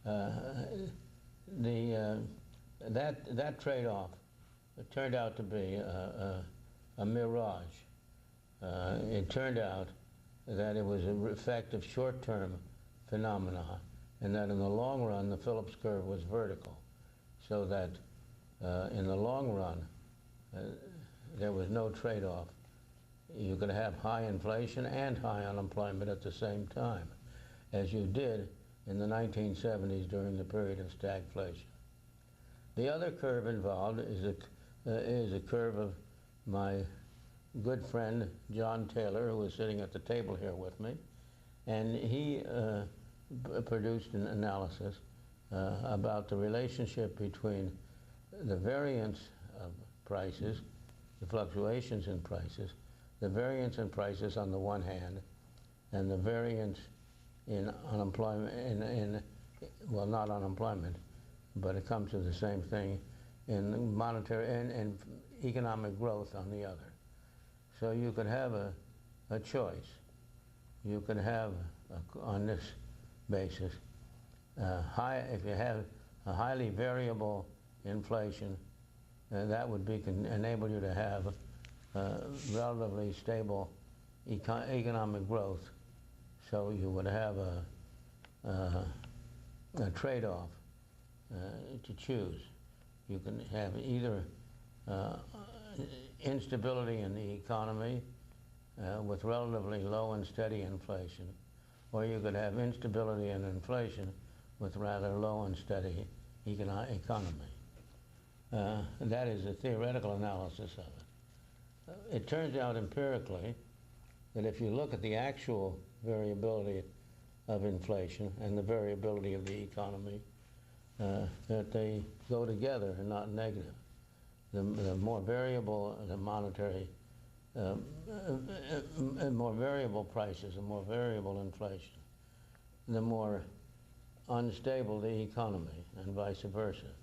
That trade-off turned out to be a mirage. It turned out that it was an effect of short-term phenomena, and that in the long run the Phillips curve was vertical, so that in the long run there was no trade-off. You could have high inflation and high unemployment at the same time, as you did in the 1970s during the period of stagflation. The other curve involved is a curve of my good friend John Taylor, who is sitting at the table here with me, and he produced an analysis about the relationship between the variance of prices, the fluctuations in prices, the variance in prices on the one hand, and the variance in unemployment, well, not unemployment, but it comes to the same thing, in monetary and economic growth on the other. So you could have a choice. You could have, on this basis, if you have a highly variable inflation, that would enable you to have relatively stable economic growth. So you would have a trade-off to choose. You can have either instability in the economy with relatively low and steady inflation, or you could have instability in inflation with rather low and steady economy. That is a theoretical analysis of it. It turns out empirically that if you look at the actual variability of inflation and the variability of the economy, that they go together and not negative. The more variable the monetary, more variable prices and more variable inflation, the more unstable the economy, and vice versa.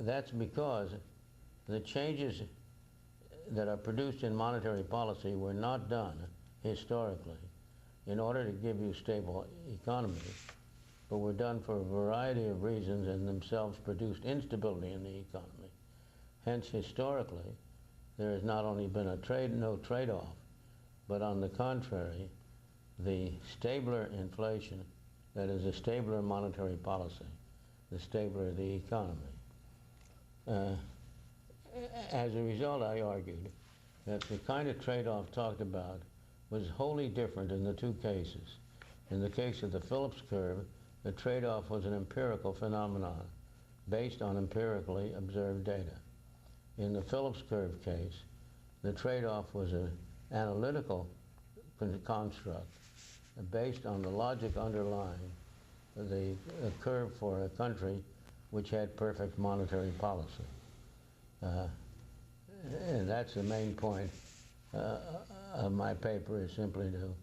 That's because the changes that are produced in monetary policy were not done historically in order to give you stable economy, but were done for a variety of reasons and themselves produced instability in the economy. Hence, historically, there has not only been no trade-off, but on the contrary, the stabler inflation, that is a stabler monetary policy, the stabler the economy. As a result, I argued that the kind of trade-off talked about was wholly different in the two cases. In the case of the Phillips curve, the trade-off was an empirical phenomenon based on empirically observed data. In the Phillips curve case, the trade-off was an analytical construct based on the logic underlying the curve for a country which had perfect monetary policy. And that's the main point of my paper, is simply to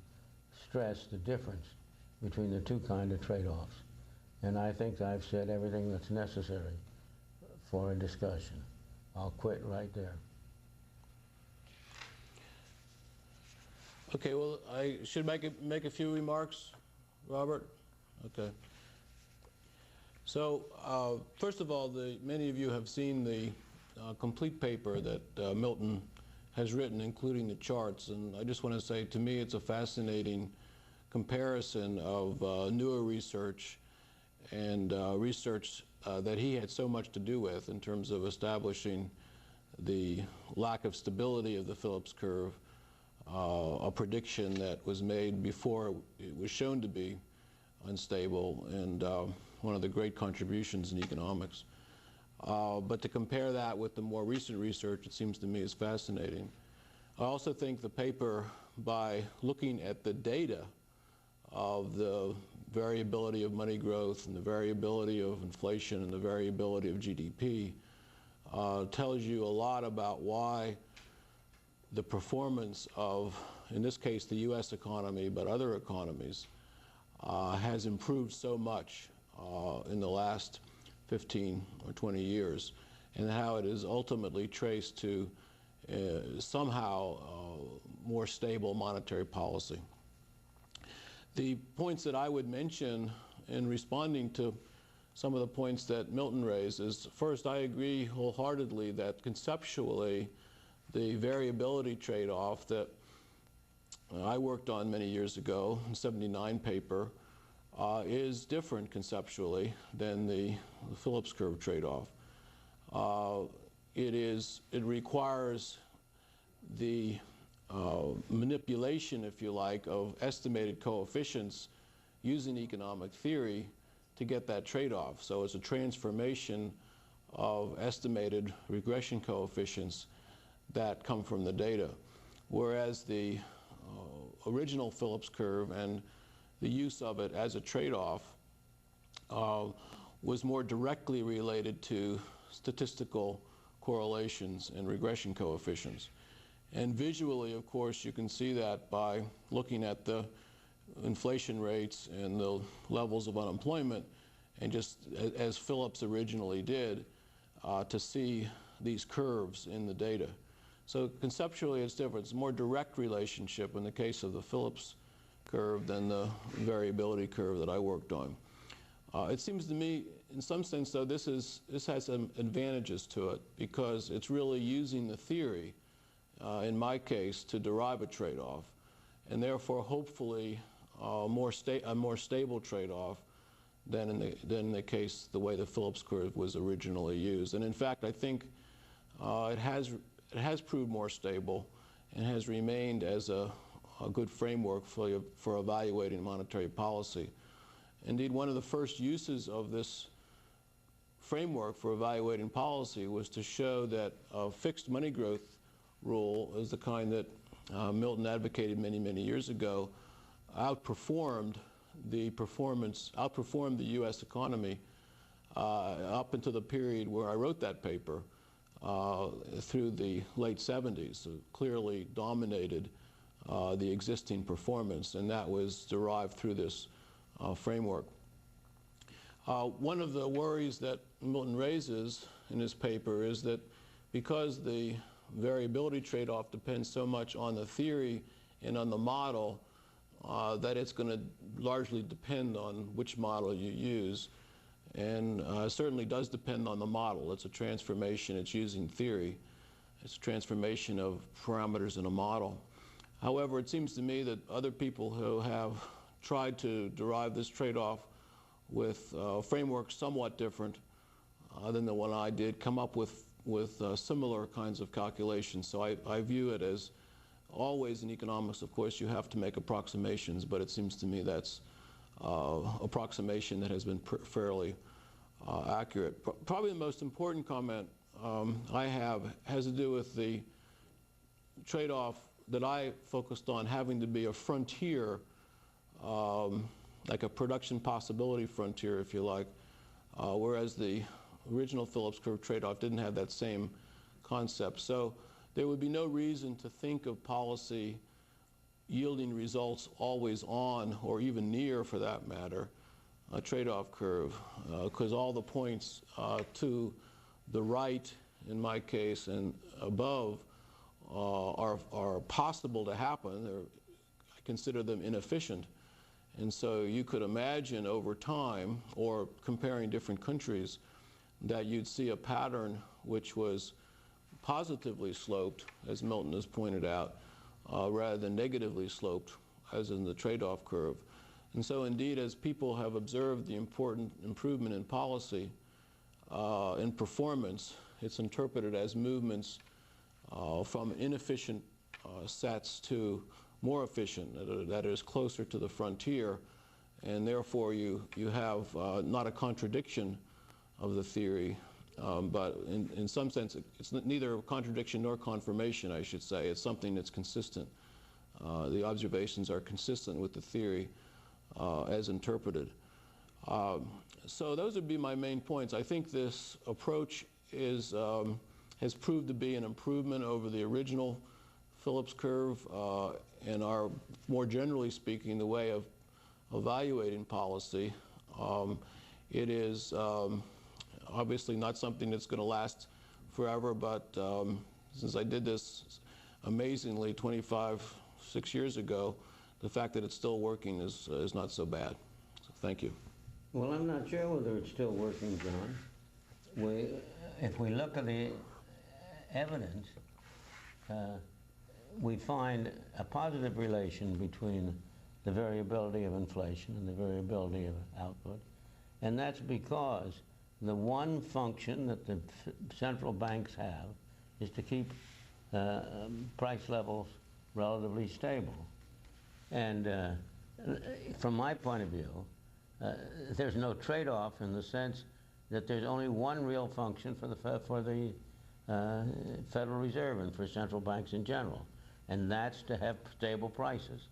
stress the difference between the two kinds of trade-offs. And I think I've said everything that's necessary for a discussion. I'll quit right there. Okay, well, I should make a few remarks, Robert? Okay. So, first of all, many of you have seen the complete paper that Milton has written, including the charts, and I just want to say, to me, it's a fascinating comparison of newer research and research that he had so much to do with in terms of establishing the lack of stability of the Phillips curve, a prediction that was made before it was shown to be unstable, and one of the great contributions in economics. But to compare that with the more recent research, it seems to me, is fascinating. I also think the paper, by looking at the data of the variability of money growth and the variability of inflation and the variability of GDP, tells you a lot about why the performance of, in this case, the US economy, but other economies, has improved so much in the last 15 or 20 years, and how it is ultimately traced to somehow more stable monetary policy. The points that I would mention in responding to some of the points that Milton raised is, first, I agree wholeheartedly that conceptually the variability trade-off that I worked on many years ago, the '79 paper, is different conceptually than the Phillips curve trade-off. It requires the manipulation, if you like, of estimated coefficients using economic theory to get that trade-off. So it's a transformation of estimated regression coefficients that come from the data. Whereas the original Phillips curve and the use of it as a trade-off was more directly related to statistical correlations and regression coefficients. And visually, of course, you can see that by looking at the inflation rates and the levels of unemployment, and just as Phillips originally did, to see these curves in the data. So conceptually it's different. It's a more direct relationship in the case of the Phillips curve than the variability curve that I worked on. It seems to me, in some sense, though, this has some advantages to it because it's really using the theory, in my case, to derive a trade-off, and therefore, hopefully, a more stable trade-off than in the case the way the Phillips curve was originally used. And in fact, I think it has proved more stable and has remained as a good framework for evaluating monetary policy. Indeed, one of the first uses of this framework for evaluating policy was to show that a fixed money growth rule is the kind that Milton advocated many, many years ago, outperformed the U.S. economy up until the period where I wrote that paper through the late 70s. So clearly dominated the existing performance, and that was derived through this framework. One of the worries that Milton raises in his paper is that because the variability trade-off depends so much on the theory and on the model, that it's going to largely depend on which model you use. And it certainly does depend on the model. It's a transformation. It's using theory. It's a transformation of parameters in a model. However, it seems to me that other people who have tried to derive this trade-off with frameworks somewhat different than the one I did come up with similar kinds of calculations. So I view it as always in economics, of course, you have to make approximations, but it seems to me that's approximation that has been fairly accurate. Probably the most important comment I have has to do with the trade-off that I focused on having to be a frontier, like a production possibility frontier, if you like, whereas the original Phillips curve trade-off didn't have that same concept. So there would be no reason to think of policy yielding results always on, or even near for that matter, a trade-off curve, because all the points to the right, in my case, and above are possible to happen. I consider them inefficient. And so you could imagine over time, or comparing different countries, that you'd see a pattern which was positively sloped, as Milton has pointed out, rather than negatively sloped, as in the trade-off curve. And so indeed, as people have observed the important improvement in policy, in performance, it's interpreted as movements from inefficient sets to more efficient, that is closer to the frontier, and therefore you have not a contradiction of the theory, but in some sense it's neither a contradiction nor confirmation, I should say. It's something that's consistent. The observations are consistent with the theory as interpreted. So those would be my main points. I think this approach has proved to be an improvement over the original Phillips curve, and are, more generally speaking, the way of evaluating policy. It is obviously not something that's going to last forever, but since I did this amazingly 6 years ago, the fact that it's still working is not so bad. So thank you. Well, I'm not sure whether it's still working, John. If we look at the evidence, we find a positive relation between the variability of inflation and the variability of output. And that's because the one function that the central banks have is to keep price levels relatively stable. And from my point of view, there's no trade-off in the sense that there's only one real function for the Federal Reserve and for central banks in general, and that's to have stable prices.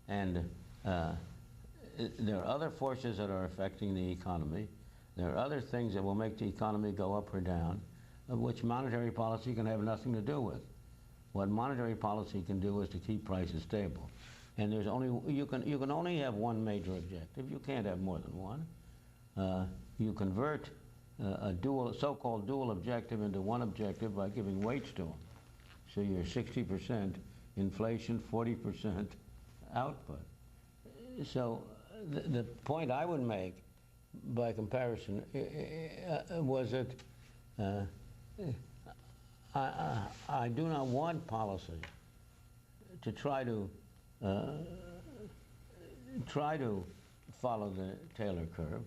And there are other forces that are affecting the economy. There are other things that will make the economy go up or down, which monetary policy can have nothing to do with. What monetary policy can do is to keep prices stable. And there's only, you can only have one major objective. You can't have more than one. You convert a so-called dual objective into one objective by giving weights to them. So you're 60% inflation, 40% output. So the point I would make, by comparison, was that I do not want policy to try to follow the Taylor curve.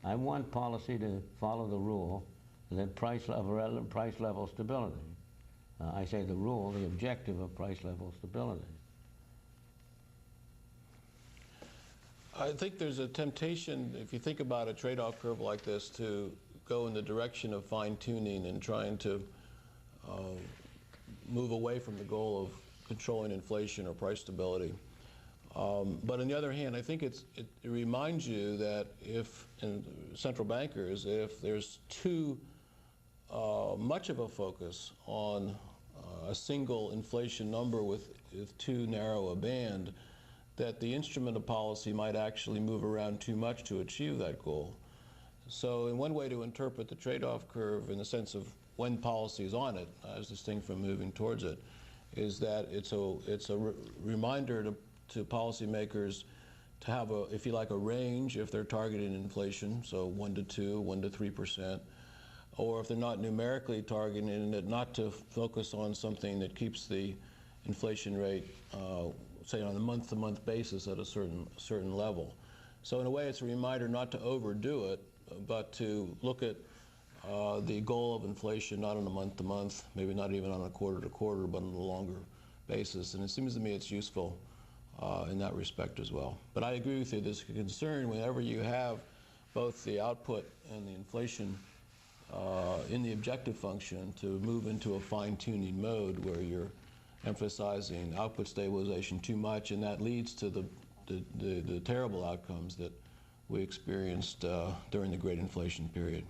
I want policy to follow the rule that price level stability. I say the rule, the objective of price level stability. I think there's a temptation, if you think about a trade-off curve like this, to go in the direction of fine-tuning and trying to move away from the goal of controlling inflation or price stability. But on the other hand, I think it reminds you that and central bankers, if there's too much of a focus on a single inflation number with too narrow a band, that the instrument of policy might actually move around too much to achieve that goal. So in one way to interpret the trade-off curve in the sense of when policy is on it, as distinct from moving towards it, is that it's a reminder to policymakers to have a, if you like, a range if they're targeting inflation, so 1 to 2, 1 to 3%, or if they're not numerically targeting it, not to focus on something that keeps the inflation rate, say, on a month-to-month basis at a certain level. So in a way, it's a reminder not to overdo it, but to look at the goal of inflation not on a month-to-month, maybe not even on a quarter-to-quarter, but on a longer basis. And it seems to me it's useful in that respect as well. But I agree with you, there's a concern whenever you have both the output and the inflation in the objective function to move into a fine-tuning mode where you're emphasizing output stabilization too much, and that leads to the terrible outcomes that we experienced during the Great Inflation period.